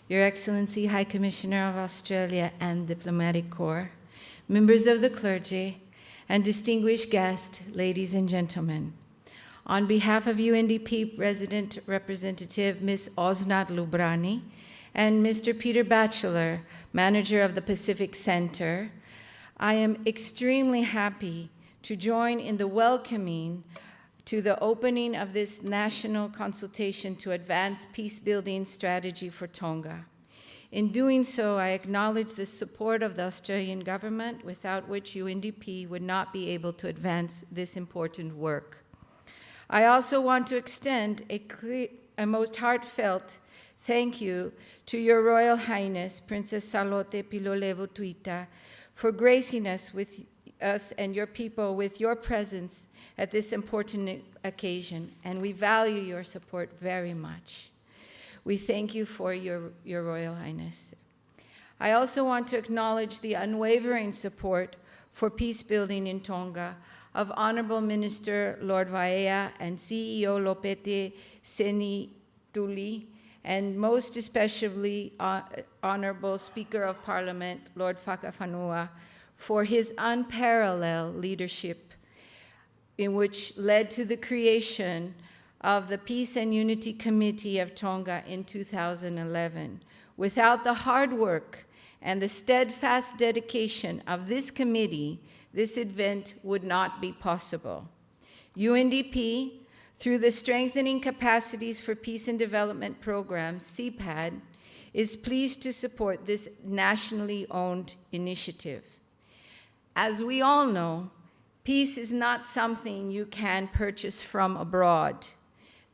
Your Excellency, High Commissioner of Australia and Diplomatic Corps, members of the clergy, and distinguished guests, ladies and gentlemen. On behalf of UNDP Resident Representative Ms. Osnat Lubrani and Mr. Peter Batchelor, manager of the Pacific Center, I am extremely happy to join in the welcoming to the opening of this national consultation to advance peace-building strategy for Tonga. In doing so, I acknowledge the support of the Australian government, without which UNDP would not be able to advance this important work. I also want to extend a most heartfelt thank you to Your Royal Highness, Princess Salote Pilolevu Tuita, for gracing us and your people with your presence at this important occasion, and we value your support very much. We thank you for your Royal Highness. I also want to acknowledge the unwavering support for peace building in Tonga of Honorable Minister Lord Vaea and CEO Lopete Senituli, and most especially Honorable Speaker of Parliament Lord Whakawhanua, for his unparalleled leadership, in which led to the creation of the Peace and Unity Committee of Tonga in 2011. Without the hard work and the steadfast dedication of this committee, this event would not be possible. UNDP, through the Strengthening Capacities for Peace and Development Program, CPAD, is pleased to support this nationally owned initiative. As we all know, peace is not something you can purchase from abroad.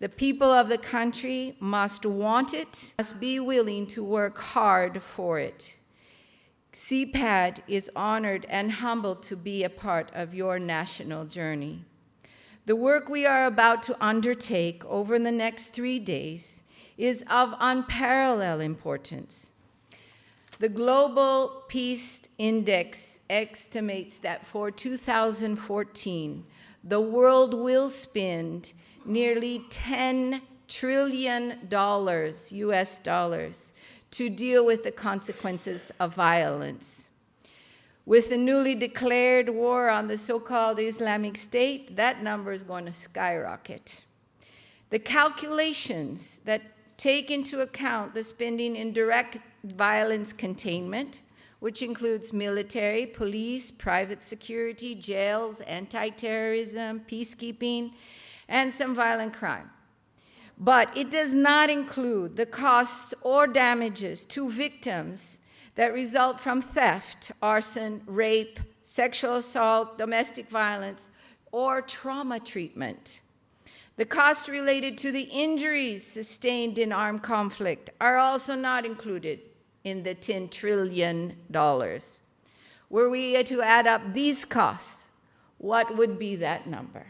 The people of the country must want it, must be willing to work hard for it. CPAD is honored and humbled to be a part of your national journey. The work we are about to undertake over the next 3 days is of unparalleled importance. The Global Peace Index estimates that for 2014, the world will spend nearly $10 trillion US dollars to deal with the consequences of violence. With the newly declared war on the so-called Islamic State, that number is going to skyrocket. The calculations that take into account the spending in direct violence containment, which includes military, police, private security, jails, anti-terrorism, peacekeeping, and some violent crime. But it does not include the costs or damages to victims that result from theft, arson, rape, sexual assault, domestic violence, or trauma treatment. The costs related to the injuries sustained in armed conflict are also not included in the $10 trillion. Were we to add up these costs, what would be that number?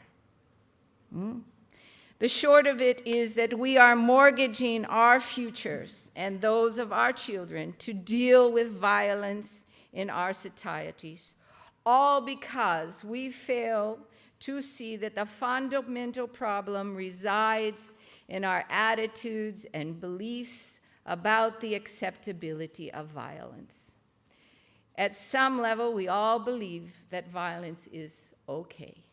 The short of it is that we are mortgaging our futures and those of our children to deal with violence in our societies, all because we fail to see that the fundamental problem resides in our attitudes and beliefs about the acceptability of violence. At some level, we all believe that violence is okay.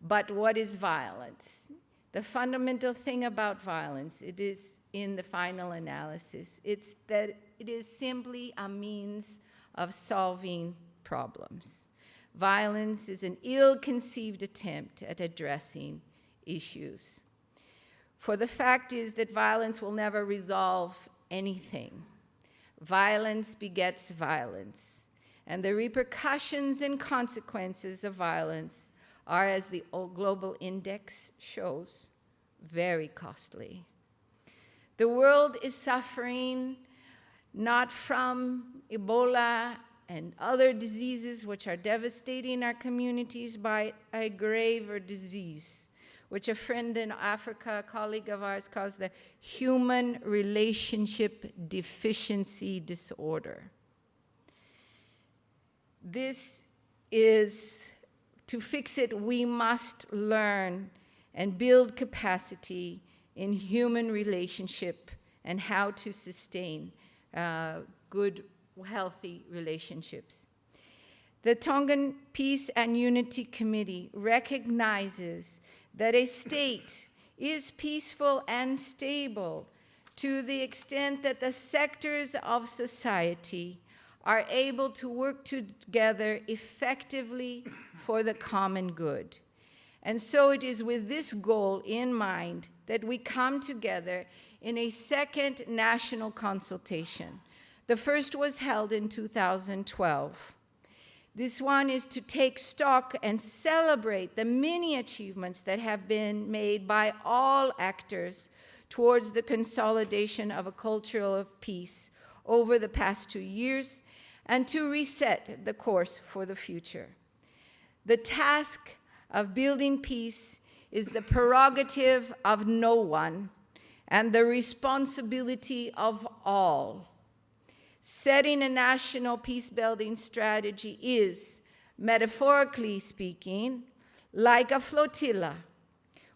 But what is violence? The fundamental thing about violence, it is in the final analysis, it's that it is simply a means of solving problems. Violence is an ill-conceived attempt at addressing issues. For the fact is that violence will never resolve anything. Violence begets violence, and the repercussions and consequences of violence are, as the Global Index shows, very costly. The world is suffering not from Ebola and other diseases which are devastating our communities, by a graver disease, which a friend in Africa, a colleague of ours, calls the human relationship deficiency disorder. This is, to fix it, we must learn and build capacity in human relationship and how to sustain good, healthy relationships. The Tongan Peace and Unity Committee recognizes that a state is peaceful and stable to the extent that the sectors of society are able to work together effectively for the common good. And so it is with this goal in mind that we come together in a second national consultation. The first was held in 2012. This one is to take stock and celebrate the many achievements that have been made by all actors towards the consolidation of a culture of peace over the past 2 years, and to reset the course for the future. The task of building peace is the prerogative of no one and the responsibility of all. Setting a national peace-building strategy is, metaphorically speaking, like a flotilla,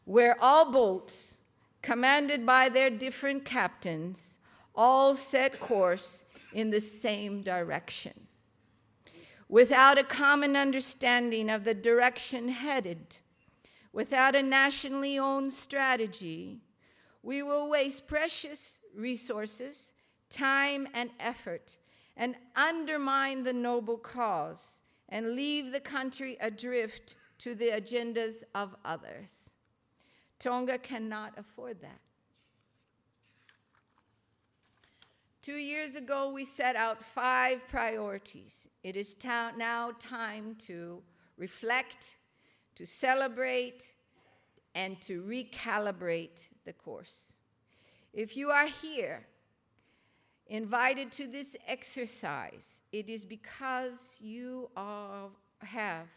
where all boats, commanded by their different captains, all set course in the same direction. Without a common understanding of the direction headed, without a nationally owned strategy, we will waste precious resources, time, and effort, and undermine the noble cause, and leave the country adrift to the agendas of others. Tonga cannot afford that. 2 years ago, we set out 5 priorities. It is now time to reflect, to celebrate, and to recalibrate the course. If you are here, invited to this exercise, it is because you have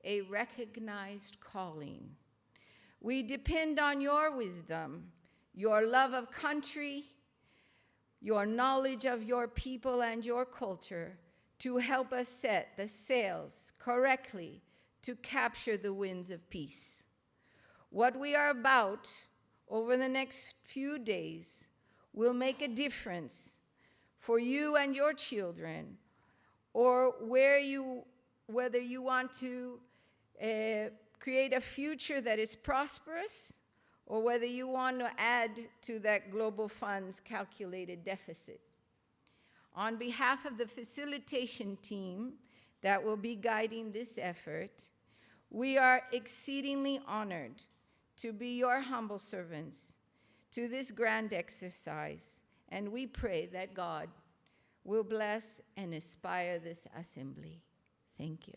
a recognized calling. We depend on your wisdom, your love of country, your knowledge of your people and your culture to help us set the sails correctly to capture the winds of peace. What we are about over the next few days will make a difference for you and your children, or whether you want to create a future that is prosperous, or whether you want to add to that global fund's calculated deficit. On behalf of the facilitation team that will be guiding this effort, we are exceedingly honored to be your humble servants to this grand exercise, and we pray that God will bless and inspire this assembly. Thank you.